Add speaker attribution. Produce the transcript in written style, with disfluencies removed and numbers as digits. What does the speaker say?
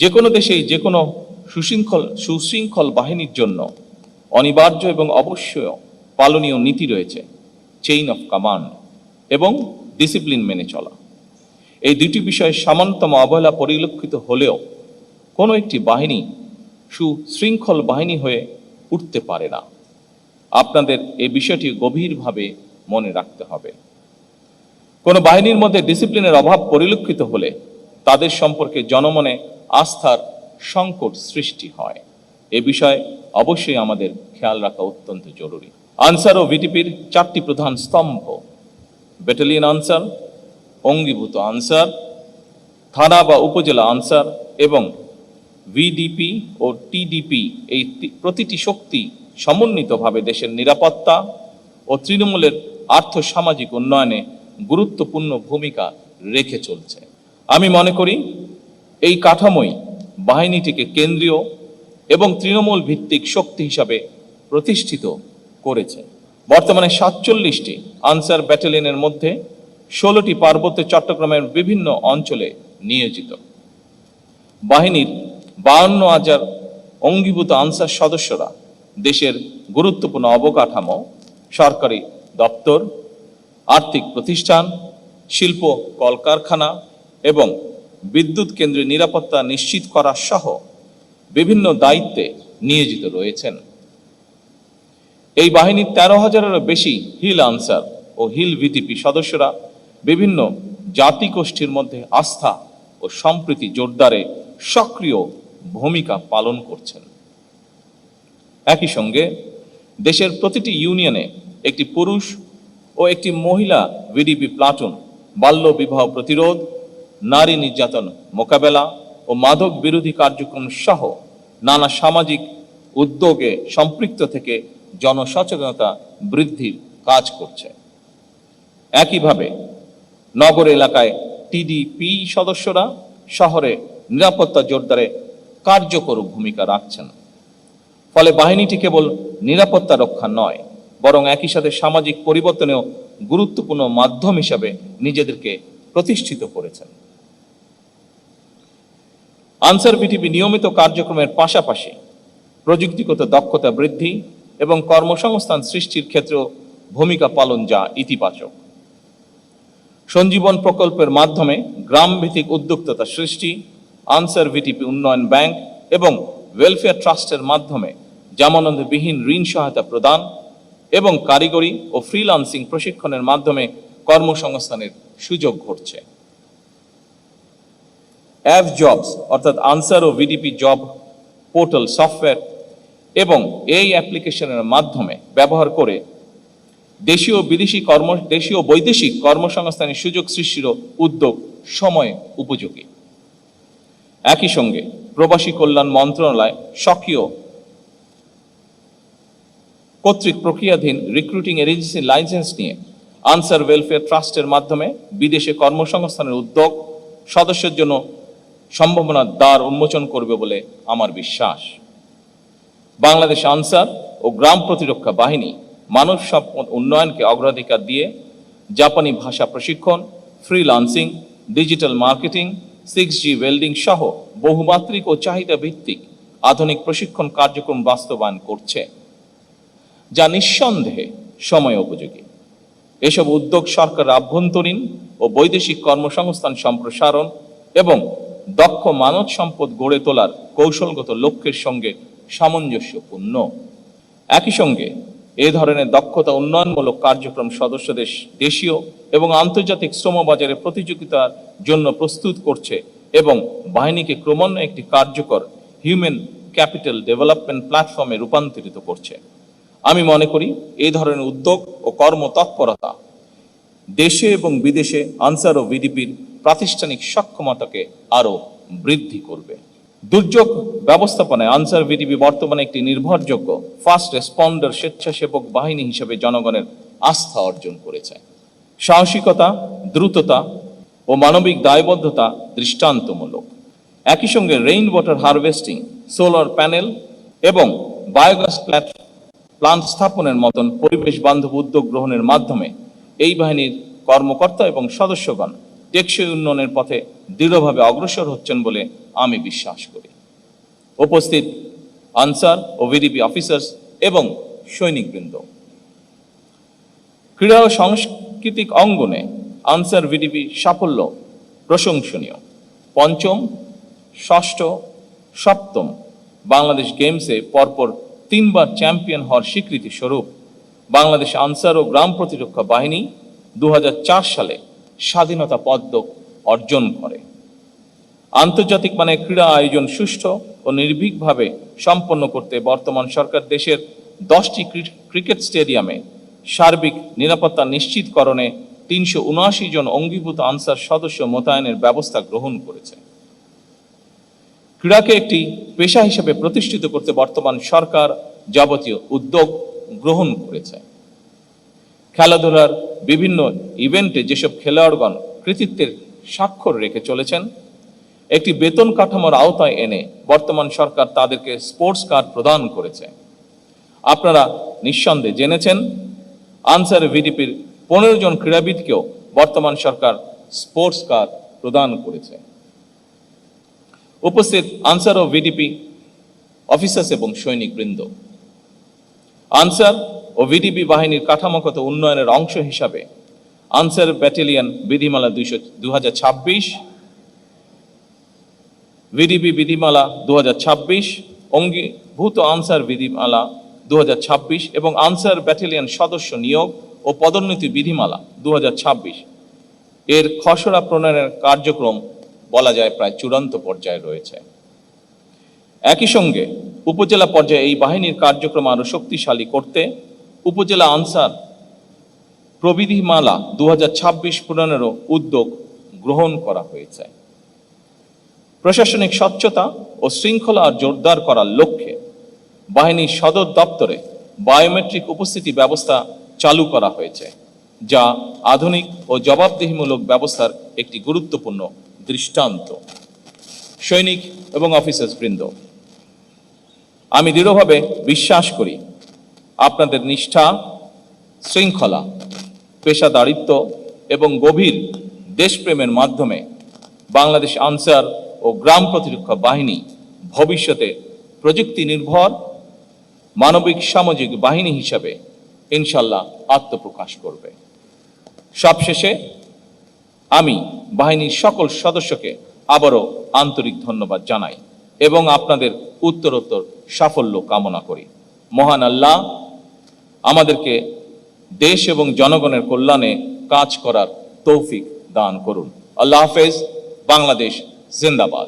Speaker 1: যে কোনো দেশেই যে কোনো সুশৃঙ্খল বাহিনীর জন্য অনিবার্য এবং অবশ্যই পালনীয় নীতি রয়েছে, চেইন অফ কমান্ড এবং ডিসিপ্লিন মেনে চলা। এই দুটি বিষয়ে সামান্যতম অবহেলা পরিলক্ষিত হলেও কোনো একটি বাহিনী সুশৃঙ্খল বাহিনী হয়ে উঠতে পারে না। আপনাদের এই বিষয়টি গভীরভাবে মনে রাখতে হবে। কোনো বাহিনীর মধ্যে ডিসিপ্লিনের অভাব পরিলক্ষিত হলে তাদের সম্পর্কে জনমনে আস্থার সংকট সৃষ্টি হয়। এ বিষয়ে অবশ্যই আমাদের খেয়াল রাখা অত্যন্ত জরুরি। আনসার ও ভিটিপির চারটি প্রধান স্তম্ভ, ব্যাটালিয়ন আনসার, অঙ্গীভূত আনসার, থানা বা উপজেলা আনসার এবং ভিডিপি ও টিডিপি, এই প্রতিটি শক্তি সমন্বিতভাবে দেশের নিরাপত্তা ও তৃণমূলের আর্থসামাজিক উন্নয়নে গুরুত্বপূর্ণ ভূমিকা রেখে চলছে। আমি মনে করি এই কাঠামোই বাহিনীটিকে কেন্দ্রীয় এবং তৃণমূল ভিত্তিক শক্তি হিসাবে প্রতিষ্ঠিত করেছে। বর্তমানে 47টি আনসার ব্যাটালিয়নের মধ্যে 16টি পার্বত্য চট্টগ্রামের বিভিন্ন অঞ্চলে নিয়োজিত। বাহিনীর 52,000 অঙ্গীভূত আনসার সদস্যরা দেশের গুরুত্বপূর্ণ অবকাঠামো, সরকারি দপ্তর, আর্থিক প্রতিষ্ঠান, শিল্প কলকারখানা এবং বিদ্যুৎ কেন্দ্রের নিরাপত্তা নিশ্চিত করা সহ বিভিন্ন দায়িত্বে নিয়োজিত রয়েছেন। এই বাহিনীর 13,000-এরও বেশি হিল আনসার ও হিল ভিটিপি সদস্যরা বিভিন্ন জাতিগোষ্ঠীর মধ্যে আস্থা ও সম্প্রীতি জোরদারে সক্রিয় ভূমিকা পালন করছেন। একই সঙ্গে দেশের প্রতিটি ইউনিয়নে একটি পুরুষ ও একটি মহিলা ভিডিপি প্লাটুন বাল্য বিবাহ প্রতিরোধ, নারী নির্যাতন মোকাবেলা ও মাদক বিরোধী কার্যক্রম সহ নানা সামাজিক উদ্যোগে সম্পৃক্ত থেকে জনসচেতনতা বৃদ্ধির কাজ করছে। একইভাবে নগর এলাকায় টিডিপি সদস্যরা শহরে নিরাপত্তা জোরদারে কার্যকর ভূমিকা রাখছেন। ফলে বাহিনীটি কেবল নিরাপত্তা রক্ষা নয়, বরং একই সাথে সামাজিক পরিবর্তনেও গুরুত্বপূর্ণ মাধ্যম হিসাবে নিজেদেরকে প্রতিষ্ঠিত করেছেন। আনসার ভিটিপি নিয়মিত কার্যক্রমের পাশাপাশি প্রযুক্তিগত দক্ষতা বৃদ্ধি এবং কর্মসংস্থান সৃষ্টির ক্ষেত্রেও ভূমিকা পালন যা ইতিবাচক। সঞ্জীবন প্রকল্পের মাধ্যমে গ্রামভিত্তিক উদ্যোক্তা সৃষ্টি, আনসার ভিটিপি উন্নয়ন ব্যাংক এবং ওয়েলফেয়ার ট্রাস্টের মাধ্যমে জামানতবিহীন ঋণ সহায়তা প্রদান এবং কারিগরি ও ফ্রিল্যান্সিং প্রশিক্ষণের মাধ্যমে কর্মসংস্থানের সুযোগ ঘটছে। অ্যাভ জবস অর্থাৎ আনসার ও ভিডিপি জব পোর্টাল সফটওয়্যার এবং এই অ্যাপ্লিকেশনের মাধ্যমে ব্যবহার করে দেশীয় বৈদেশিক কর্মসংস্থানের সুযোগ সৃষ্টির উদ্যোগ সময় উপযোগী। একই সঙ্গে প্রবাসী কল্যাণ মন্ত্রণালয় সক্রিয় কর্তৃক প্রক্রিয়াধীন রিক্রুটিং এজেন্সি লাইসেন্স নিয়ে আনসার ওয়েলফেয়ার ট্রাস্টের মাধ্যমে বিদেশে কর্মসংস্থানের উদ্যোগ সদস্যের জন্য সম্ভাবনার দ্বার উন্মোচন করবে বলে আমার বিশ্বাস। বাংলাদেশ আনসার ও গ্রাম প্রতিরক্ষা বাহিনী মানব সম্পদ উন্নয়নকে অগ্রাধিকার দিয়ে জাপানি ভাষা প্রশিক্ষণ, freelancing, digital marketing, 6G welding সহ বহুমাত্রিক ও চাহিদা ভিত্তিক আধুনিক প্রশিক্ষণ কার্যক্রম বাস্তবায়ন করছে, যা নিঃসন্দেহে সময় উপযোগী। এসব উদ্যোগ সরকারের আভ্যন্তরীণ ও বৈদেশিক কর্মসংস্থান সম্প্রসারণ এবং দক্ষ মানব সম্পদ গড়ে তোলার কৌশলগত লক্ষ্যের সঙ্গে সামঞ্জস্যপূর্ণ। একই সঙ্গে এ ধরনের দক্ষতা উন্নয়নমূলক কার্যক্রম সদস্যদের দেশীয় এবং আন্তর্জাতিক শ্রমবাজারে প্রতিযোগিতার জন্য প্রস্তুত করছে এবং বাহিনীকে ক্রমান্বয়ে একটি কার্যকর হিউম্যান ক্যাপিটাল ডেভেলপমেন্ট প্ল্যাটফর্মে রূপান্তরিত করছে। আমি মনে করি এই ধরনের উদ্যোগ ও কর্মতৎপরতা দেশে এবং বিদেশে আনসার ও ভিডিপির প্রাতিষ্ঠানিক সক্ষমতাকে আরও বৃদ্ধি করবে। দুর্যোগ ব্যবস্থাপনায় আনসার ভিডিপি বর্তমানে একটি নির্ভরযোগ্য ফার্স্ট রেসপন্ডার স্বেচ্ছাসেবক বাহিনী হিসেবে জনগণের আস্থা অর্জন করেছে। সাহসিকতা, দ্রুততা ও মানবিক দায়বদ্ধতা দৃষ্টান্তমূলক। একই সঙ্গে rain water harvesting, solar panel এবং বায়োগ্যাস প্লান্ট স্থাপনের মতন পরিবেশ বান্ধব উদ্যোগ গ্রহণের মাধ্যমে এই বাহিনীর কর্মকর্তা এবং সদস্যগণ টেকসই উন্নয়নের পথে দৃঢ়ভাবে অগ্রসর হচ্ছেন বলে আমি বিশ্বাস করি। উপস্থিত আনসার ও ভিডিপি অফিসার্স এবং সৈনিকবৃন্দ, ক্রীড়া ও সাংস্কৃতিক অঙ্গনে আনসার ভিডিপি সাফল্য প্রশংসনীয়। পঞ্চম, ষষ্ঠ, সপ্তম বাংলাদেশ গেমসে পরপর 3 বার চ্যাম্পিয়ন হওয়ার স্বীকৃতি স্বরূপ বাংলাদেশ আনসার ও গ্রাম প্রতিরক্ষা বাহিনী 2004 সালে স্বাধীনতা পদক অর্জন করে। আন্তর্জাতিক মানের ক্রীড়া আয়োজন সুষ্ঠু ও নির্ভীকভাবে সম্পন্ন করতে বর্তমান সরকার দেশের 10টি ক্রিকেট স্টেডিয়ামে সার্বিক নিরাপত্তা নিশ্চিতকরণে 379 জন অঙ্গীভূত আনসার সদস্য মোতায়েনের ব্যবস্থা গ্রহণ করেছে। ক্রীড়াকে একটি পেশা হিসেবে প্রতিষ্ঠিত করতে বর্তমান সরকার যাবতীয় উদ্যোগ গ্রহণ করেছে। খেলাধুলার বিভিন্ন ইভেন্টে যেসব খেলোয়াড়গণ কৃতিত্বের স্বাক্ষর রেখে চলেছেন, একটি বেতন কাঠামোর আওতায় এনে বর্তমান সরকার তাদেরকে স্পোর্টস কার্ড প্রদান করেছে। আপনারা নিঃসন্দেহে জেনেছেন, আনসার ভিডিপির 15 জন ক্রীড়াবিদকেও বর্তমান সরকার স্পোর্টস কার্ড প্রদান করেছে। উপস্থিত আনসার ও ভিডিপি অফিসার্স এবং সৈনিকবৃন্দ, আনসার ও ভিডিপি বাহিনীর কাঠামোগত উন্নয়নের অংশ হিসাবে আনসার ব্যাটালিয়ন বিধিমালা 2026, ভিডিপি বিধিমালা 2026, অঙ্গীভূত আনসার বিধিমালা 2026 এবং আনসার ব্যাটালিয়ন সদস্য নিয়োগ ও পদোন্নতি বিধিমালা 2026 এর খসড়া প্রণয়নের কার্যক্রম বলা যায় প্রায় চূড়ান্ত পর্যায়ে রয়েছে। একই সঙ্গে উপজেলা পর্যায়ে এই বাহিনীর কার্যক্রম আরো শক্তিশালী করতে উপজেলা আনসার প্রবিধিমালা 2026 প্রণয়নেরও উদ্যোগ গ্রহণ করা হয়েছে। প্রশাসনিক স্বচ্ছতা ও শৃঙ্খলা জোরদার করার লক্ষ্যে বাহিনীর সদর দপ্তরে বায়োমেট্রিক উপস্থিতি ব্যবস্থা চালু করা হয়েছে, যা আধুনিক ও জবাবদিহিমূলক ব্যবস্থার একটি গুরুত্বপূর্ণ দৃষ্টান্ত। সৈনিক এবং অফিসার্স বৃন্দ, আমি দৃঢ়ভাবে বিশ্বাস করি আপনাদের নিষ্ঠা, শৃঙ্খলা, পেশাদারিত্ব এবং গভীর দেশপ্রেমের মাধ্যমে বাংলাদেশ আনসার ও গ্রাম প্রতিরক্ষা বাহিনী ভবিষ্যতে প্রযুক্তি নির্ভর মানবিক সামাজিক বাহিনী হিসাবে ইনশাল্লাহ আত্মপ্রকাশ করবে। সবশেষে আমি বাহিনীর সকল সদস্যকে আবারও আন্তরিক ধন্যবাদ জানাই এবং আপনাদের উত্তরোত্তর সাফল্য কামনা করি। মহান আল্লাহ আমাদেরকে দেশ এবং জনগণের কল্যাণে কাজ করার তৌফিক দান করুন। আল্লাহ হাফেজ। বাংলাদেশ জিন্দাবাদ।